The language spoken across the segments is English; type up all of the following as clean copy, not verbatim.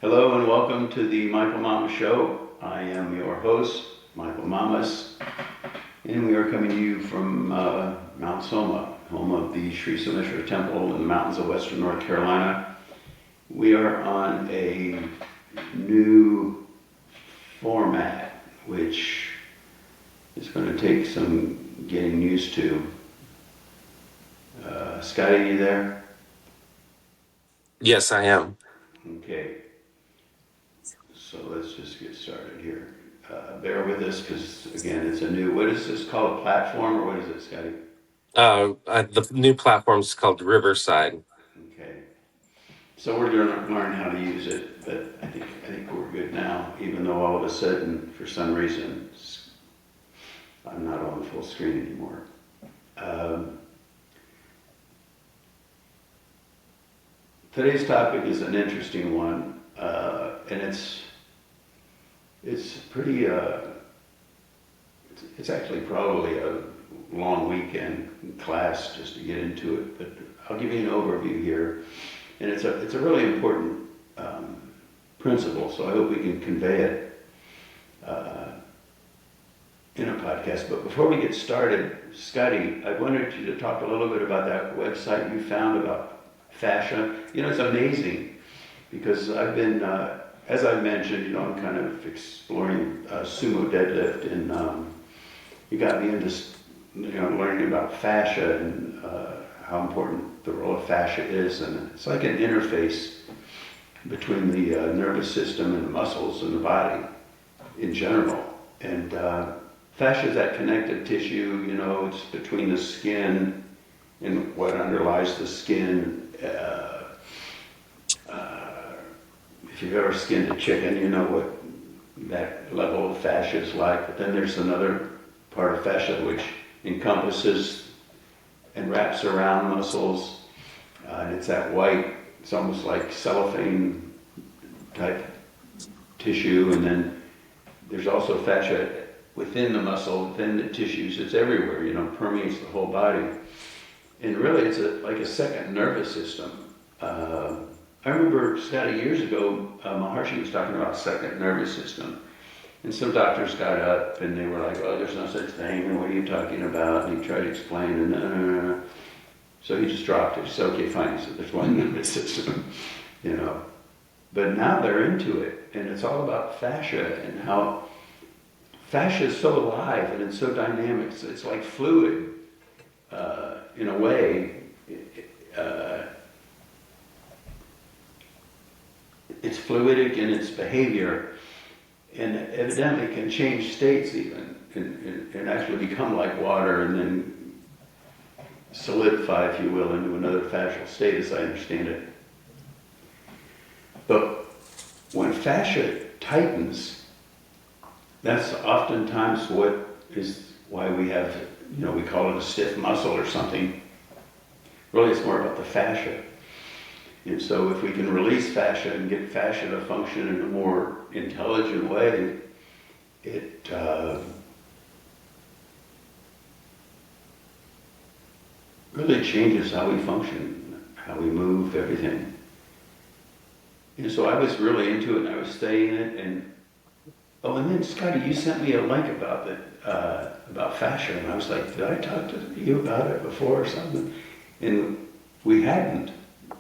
Hello and welcome to the Michael Mama Show. I am your host, Michael Mamas, and we are coming to you from Mount Soma, home of the Sri Someshwara Temple in the mountains of western North Carolina. We are on a new format, which is going to take some getting used to. Scotty, you there? Yes, I am. Okay, so let's just get started here. Bear with us because, again, it's a new, what is this called, a platform, or what is it, Scotty? The new platform is called Riverside. Okay, so we're going to learn how to use it, but I think we're good now, even though all of a sudden, for some reason, I'm not on the full screen anymore. Um, Today's topic is an interesting one, and it's pretty, it's actually probably a long weekend class just to get into it, but I'll give you an overview here. And it's a really important principle, so I hope we can convey it in a podcast. But before we get started, Scotty, I wanted you to talk a little bit about that website you found about fascia. You know, it's amazing because I've been, as I mentioned, I'm kind of exploring sumo deadlift, and you got me into, learning about fascia and how important the role of fascia is, and it's like an interface between the nervous system and the muscles and the body in general. And fascia is that connective tissue, it's between the skin and what underlies the skin. If you've ever skinned a chicken, you know what that level of fascia is like. But then there's another part of fascia which encompasses and wraps around muscles, and it's that white, it's almost like cellophane type tissue. And then there's also fascia within the muscle, within the tissues. It's everywhere, permeates the whole body. And really, it's like a second nervous system. I remember, Scotty, years ago, Maharshi was talking about second nervous system. And some doctors got up and they were like, "Oh, there's no such thing, and what are you talking about?" And he tried to explain, and no, no, no, no. So he just dropped it. He said, "Okay, fine." He said, "There's one nervous system, you know." But now they're into it, and it's all about fascia and how fascia is so alive and it's so dynamic. It's like fluid, in a way. Uh, it's fluidic in its behavior, and evidently can change states even, and actually become like water and then solidify, if you will, into another fascial state, as I understand it. But when fascia tightens, that's oftentimes what is why we have, we call it a stiff muscle or something. Really, it's more about the fascia. And so if we can release fascia and get fascia to function in a more intelligent way, it really changes how we function, how we move, everything. And so I was really into it, and I was studying it, and and then Scotty, you sent me a link about fascia, and I was like, did I talk to you about it before or something? And we hadn't.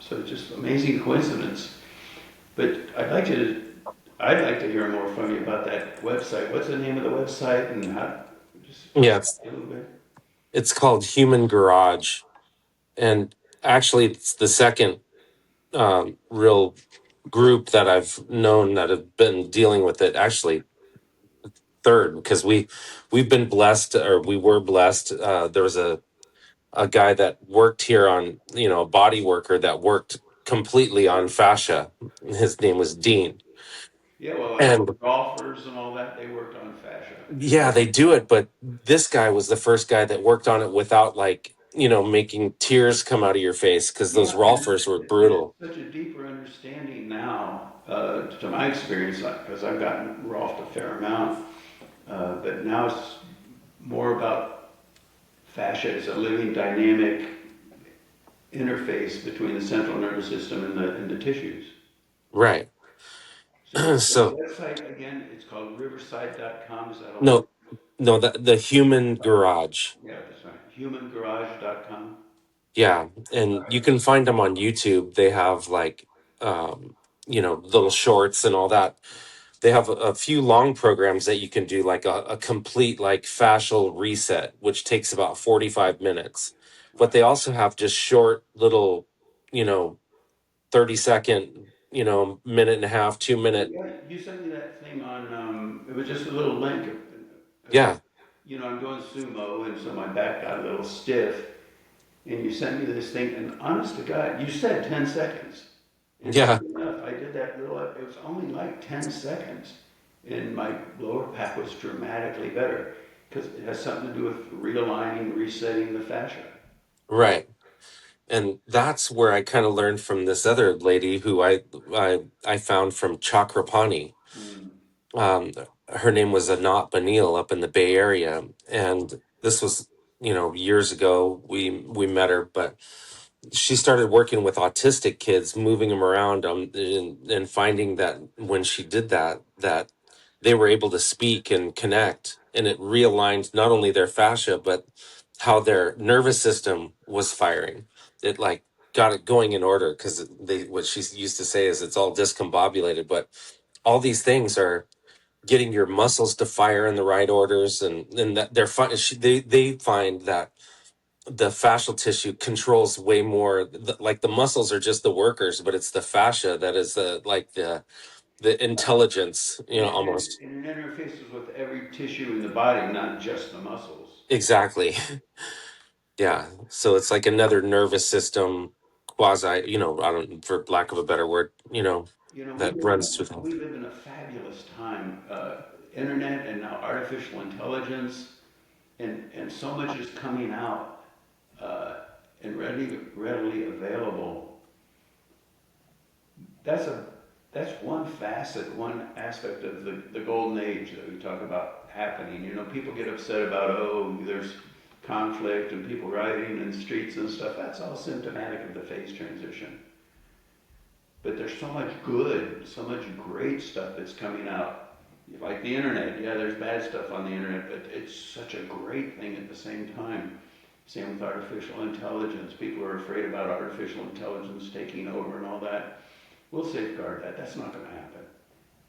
So just amazing coincidence. But I'd like to hear more from you about that website. What's the name of the website, and how? Just Yeah, a little bit. it's called Human Garage, and actually, it's the second real group that I've known that have been dealing with it. Actually, third, because we've been blessed, or we were blessed. There was a guy that worked here on, a body worker that worked completely on fascia. His name was Dean, Yeah, well, I know and golfers and all that, they worked on fascia. yeah, they do it, but this guy was the first guy that worked on it without, like, making tears come out of your face, because those Yeah, and rolfers were it's brutal. such a deeper understanding now, to my experience, because I've gotten Rolfed a fair amount, but now it's more about fascia as a living, dynamic interface between the central nervous system and the tissues. Right. The So website, again, it's called riverside.com, is that all? no, no, the human garage. Yeah, that's right, humangarage.com. Yeah, and you can find them on YouTube. They have like little shorts and all that. They have a few long programs that you can do, like a complete like fascial reset, which takes about 45 minutes. But Wow. they also have just short little, 30-second, minute and a half, 2 minute. Yeah, you sent me that thing on, it was just a little link, because, Yeah, I'm doing sumo, and so my back got a little stiff, and you sent me this thing, and honest to God, you said 10 seconds. And yeah, sure enough, I did that little, it was only like 10 seconds, and my lower back was dramatically better, because it has something to do with realigning, resetting the fascia. right. And that's where I kind of learned from this other lady who I found from Chakrapani. Mm. um, Her name was Anat Banil up in the Bay Area, and this was years ago. We met her, but she started working with autistic kids, moving them around, and finding that when she did that, that they were able to speak and connect, and it realigned not only their fascia but how their nervous system was firing. It like got it going in order because they what she used to say is it's all discombobulated, but all these things are getting your muscles to fire in the right orders, and that they find that the fascial tissue controls way more. Like the muscles are just the workers, but it's the fascia that is the intelligence, almost. And it interfaces with every tissue in the body, not just the muscles. Exactly. Yeah, so it's like another nervous system quasi, I don't, for lack of a better word, that runs through them. We live in a fabulous time. Internet and now artificial intelligence, and so much is coming out and readily available. That's a that's one facet, one aspect of the golden age that we talk about happening. People get upset about, oh, there's conflict and people rioting in the streets and stuff. That's all symptomatic of the phase transition. But there's so much good, so much great stuff that's coming out. Like the internet, yeah, there's bad stuff on the internet, but it's such a great thing at the same time. Same with artificial intelligence. People are afraid about artificial intelligence taking over and all that. We'll safeguard that. That's not going to happen.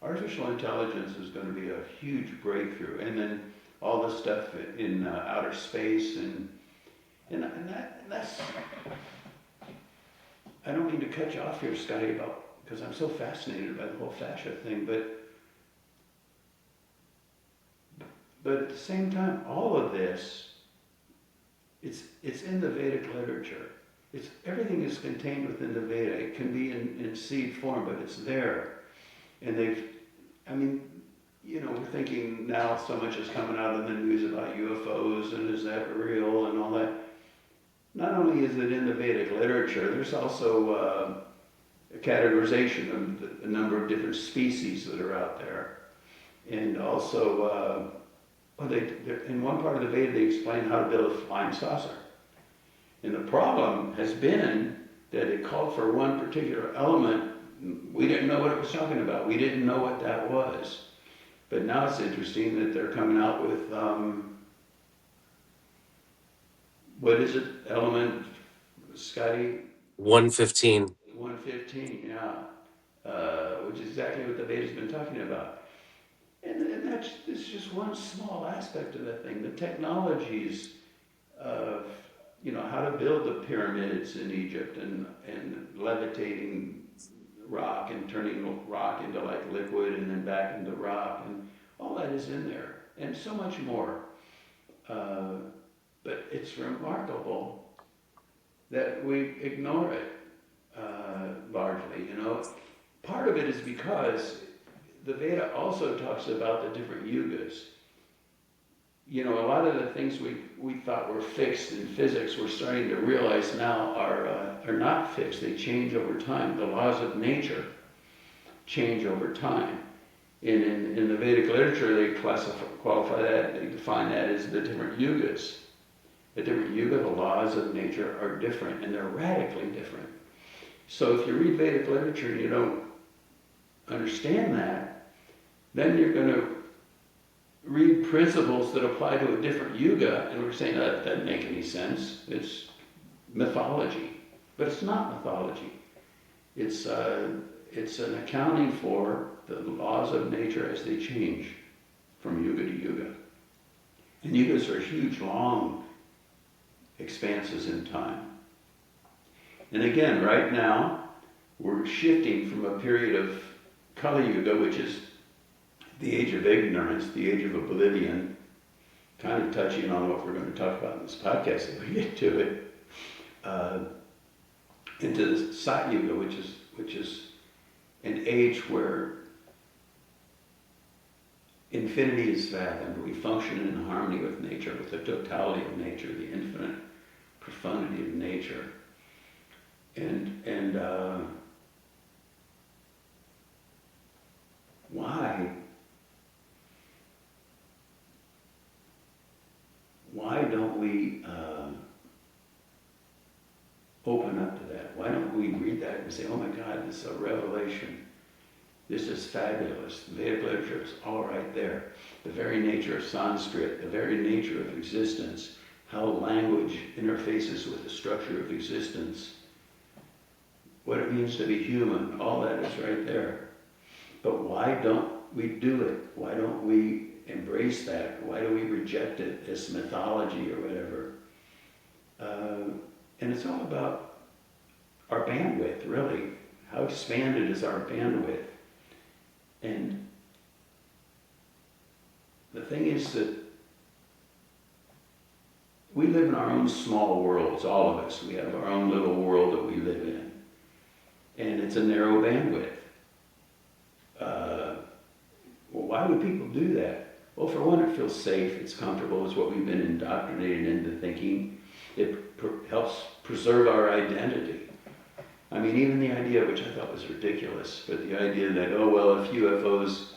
Artificial intelligence is going to be a huge breakthrough. And then all the stuff in outer space and that's, I don't mean to cut you off here, Scotty, because I'm so fascinated by the whole fascia thing, but at the same time, all of this, it's in the Vedic literature. Everything is contained within the Veda. It can be in seed form, but it's there. And I mean, we're thinking now so much is coming out in the news about UFOs and is that real and all that. Not only is it in the Vedic literature, there's also a categorization of the number of different species that are out there. And also, in one part of the Veda, they explain how to build a flying saucer. And the problem has been that it called for one particular element. We didn't know what it was talking about. We didn't know what that was. But now it's interesting that they're coming out with, what is it, element, Scotty? 115. 115, yeah. Which is exactly what the Veda's been talking about. And it's just one small aspect of that thing. The technologies of, how to build the pyramids in Egypt and levitating rock and turning rock into like liquid and then back into rock, and all that is in there and so much more. But it's remarkable that we ignore it largely. Part of it is because the Veda also talks about the different yugas. A lot of the things we thought were fixed in physics, we're starting to realize now are not fixed. They change over time. The laws of nature change over time. And in the Vedic literature, they qualify that, they define that as the different yugas. The different yuga, the laws of nature are different, and they're radically different. So if you read Vedic literature and you don't understand that, then you're going to read principles that apply to a different yuga, and we're saying that doesn't make any sense. It's mythology, but it's not mythology. It's an accounting for the laws of nature as they change from yuga to yuga. And yugas are huge, long expanses in time. And again, right now, we're shifting from a period of Kali Yuga, which is the age of ignorance, the age of oblivion, kind of touching on what we're going to talk about in this podcast if we get to it, into the Sat Yuga, which is an age where infinity is fathomed. We function in harmony with nature, with the totality of nature, the infinite profundity of nature. And why don't we open up to that? Why don't we read that and say, oh my God, this is a revelation. This is fabulous. The Vedic literature is all right there. The very nature of Sanskrit, the very nature of existence, how language interfaces with the structure of existence, what it means to be human, all that is right there. But why don't we do it? Why don't we embrace that? Why do we reject it as mythology or whatever? And it's all about our bandwidth, really. How expanded is our bandwidth? And the thing is that we live in our own small worlds, all of us. We have our own little world that we live in. And it's a narrow bandwidth. Well, why would people do that? Well, for one, it feels safe, it's comfortable, it's what we've been indoctrinated into thinking. It helps preserve our identity. I mean, even the idea, which I thought was ridiculous, but the idea that, oh, well, if UFOs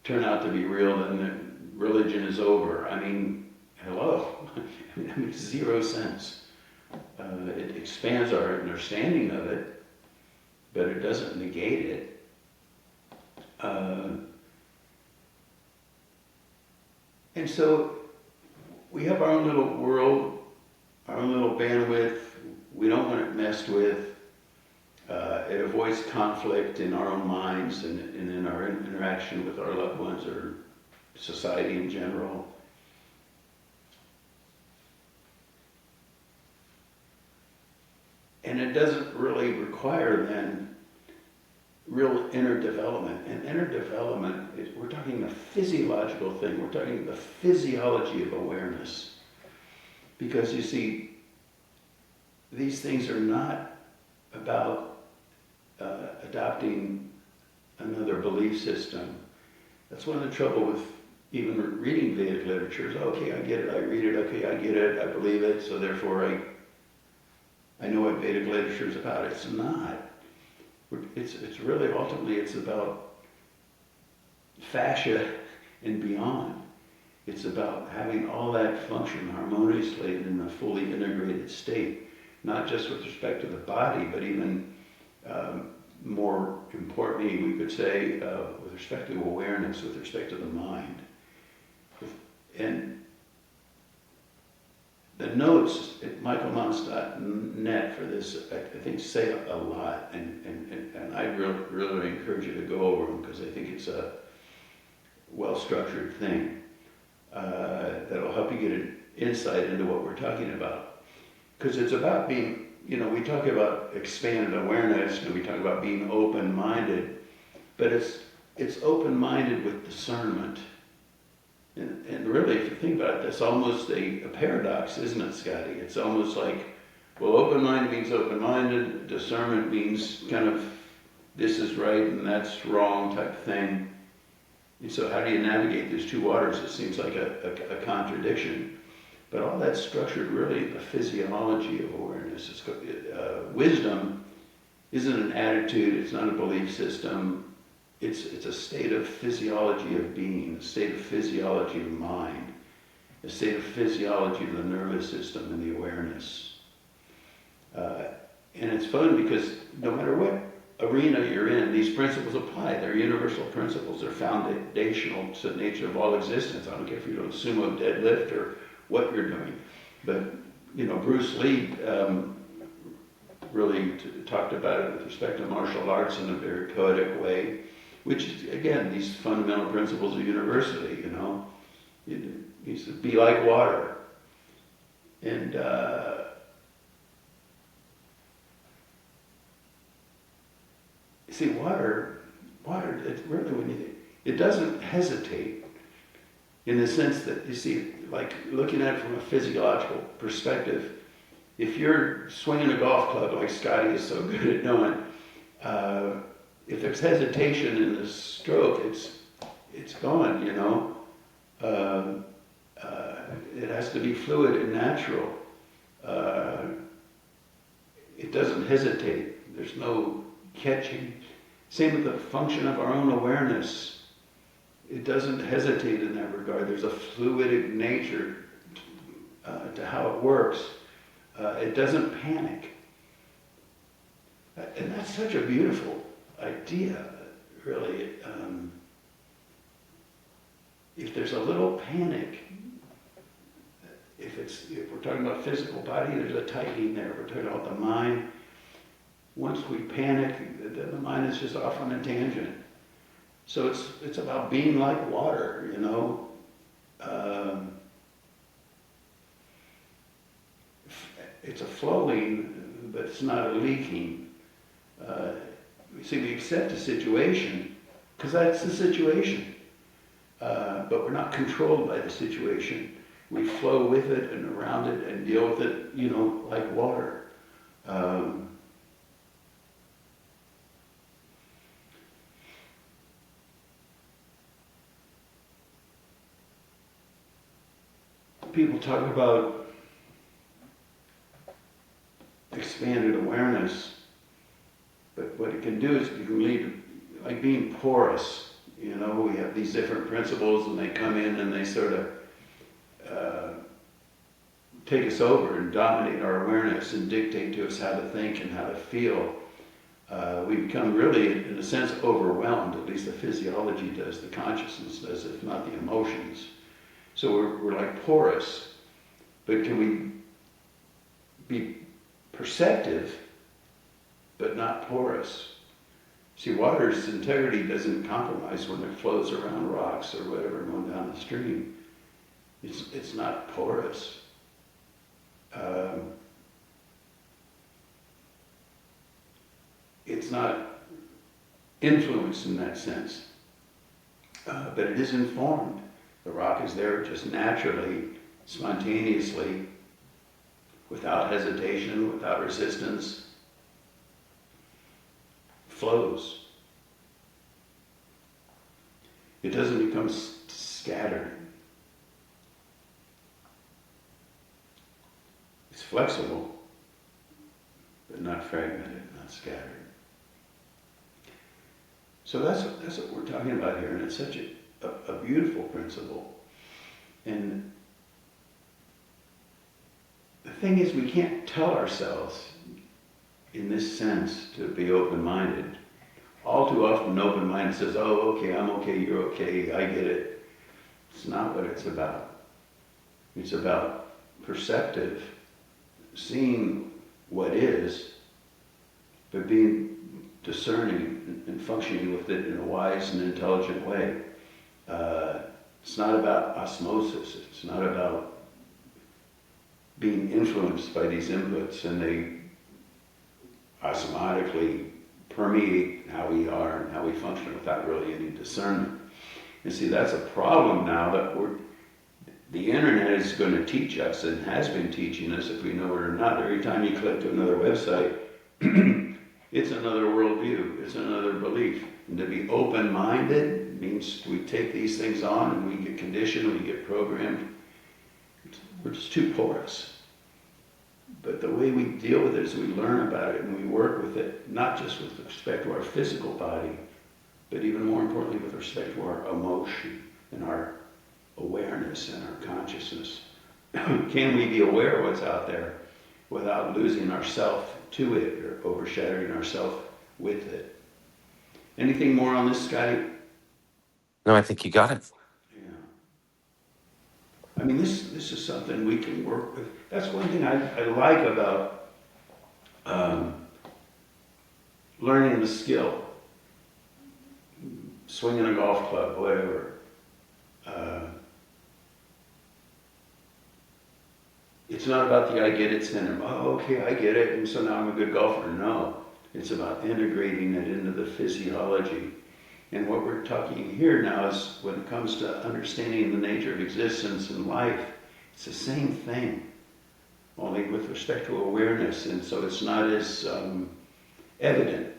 turn out to be real, then the religion is over. I mean, hello. It makes zero sense. It expands our understanding of it, but it doesn't negate it. And so we have our own little world, our own little bandwidth. We don't want it messed with. It avoids conflict in our own minds and in our interaction with our loved ones or society in general. And it doesn't really require then real inner development. And inner development is, we're talking a physiological thing. We're talking the physiology of awareness. Because you see, these things are not about adopting another belief system. That's one of the trouble with even reading Vedic literature is, okay, I get it, I read it, okay, I get it, I believe it, so therefore I know what Vedic literature is about. It's not. It's really, ultimately, it's about fascia and beyond. It's about having all that function harmoniously in a fully integrated state, not just with respect to the body, but even more importantly, we could say, with respect to awareness, with respect to the mind. And the notes at michaelmons.net for this, I think, say a lot, and I'd really encourage you to go over them because I think it's a well-structured thing that'll help you get an insight into what we're talking about. Because it's about being, we talk about expanded awareness and we talk about being open-minded, but it's open-minded with discernment. And really, if you think about it, that's almost a paradox, isn't it, Scotty? It's almost like, well, open-minded means open-minded, discernment means kind of this is right and that's wrong type thing. And so how do you navigate these two waters? It seems like a contradiction. But all that's structured really in the physiology of awareness. Wisdom isn't an attitude, it's not a belief system. It's a state of physiology of being, a state of physiology of mind, a state of physiology of the nervous system and the awareness. And it's fun because no matter what arena you're in, these principles apply. They're universal principles. They're foundational to the nature of all existence. I don't care if you do a sumo deadlift or what you're doing. But, Bruce Lee really talked about it with respect to martial arts in a very poetic way, which is, again, these fundamental principles of university, He said, be like water. And see, water, it really, it doesn't hesitate in the sense that, you see, like looking at it from a physiological perspective, if you're swinging a golf club like Scotty is so good at doing, if there's hesitation in the stroke, it's going, it has to be fluid and natural. It doesn't hesitate. There's no catching. Same with the function of our own awareness. It doesn't hesitate in that regard. There's a fluidic nature to how it works. It doesn't panic. And that's such a beautiful idea, really. If there's a little panic, if we're talking about physical body, there's a tightening there. We're talking about the mind. Once we panic, then the mind is just off on a tangent. So it's about being like water, It's a flowing, but it's not a leaking. See, we accept a situation because that's the situation, but we're not controlled by the situation. We flow with it and around it and deal with it, like water. People talk about expanded awareness, but what it can do is it can lead to like being porous. We have these different principles and they come in and they sort of take us over and dominate our awareness and dictate to us how to think and how to feel. We become really, in a sense, overwhelmed. At least the physiology does, the consciousness does, if not the emotions. So we're like porous. But can we be perceptive, but not porous? See, water's integrity doesn't compromise when it flows around rocks or whatever going down the stream. It's not porous. It's not influenced in that sense, but it is informed. The rock is there just naturally, spontaneously, without hesitation, without resistance, flows. It doesn't become scattered. It's flexible, but not fragmented, not scattered. So that's what we're talking about here, and it's such a beautiful principle. And the thing is, we can't tell ourselves, in this sense, to be open-minded. All too often, open-minded says, oh, okay, I'm okay, you're okay, I get it. It's not what it's about. It's about perceptive, seeing what is, but being discerning and functioning with it in a wise and intelligent way. It's not about osmosis. It's not about being influenced by these inputs and they osmotically permeate how we are and how we function without really any discernment. And see, that's a problem now that the internet is going to teach us and has been teaching us, if we know it or not. Every time you click to another website, it's another worldview, it's another belief. And to be open-minded means we take these things on and we get conditioned, we get programmed. We're just too porous. But the way we deal with it is we learn about it and we work with it, not just with respect to our physical body, but even more importantly with respect to our emotion and our awareness and our consciousness. Can we be aware of what's out there without losing ourself to it or overshadowing ourself with it. Anything more on this, Scotty? No, I think you got it. Yeah. I mean, this is something we can work with. That's one thing I like about learning the skill, swinging a golf club, whatever. It's not about the I get it syndrome. Oh, okay, I get it, and so now I'm a good golfer. No, it's about integrating it into the physiology. And what we're talking here now is when it comes to understanding the nature of existence and life, it's the same thing, only with respect to awareness. And so it's not as evident,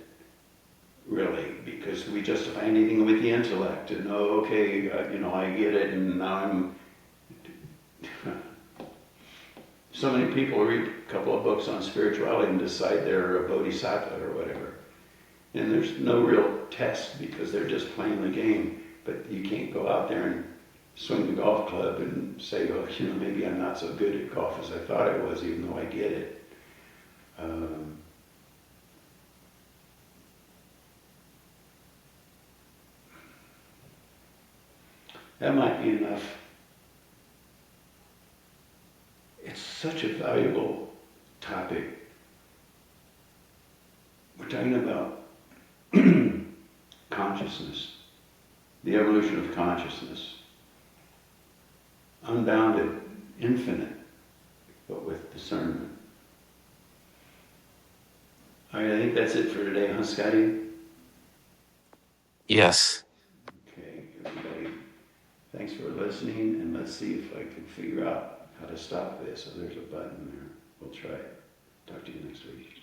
really, because we justify anything with the intellect. And oh, okay, I get it, and now I'm. So many people read a couple of books on spirituality and decide they're a bodhisattva or whatever. And there's no real test because they're just playing the game. But you can't go out there and swing the golf club and say, oh, maybe I'm not so good at golf as I thought I was, even though I get it. That might be enough. It's such a valuable topic. We're talking about consciousness, the evolution of consciousness, unbounded, infinite, but with discernment. All right, I think that's it for today, huh, Scotty? Yes. Okay, everybody, thanks for listening, and let's see if I can figure out how to stop this. So there's a button there. We'll try it. Talk to you next week.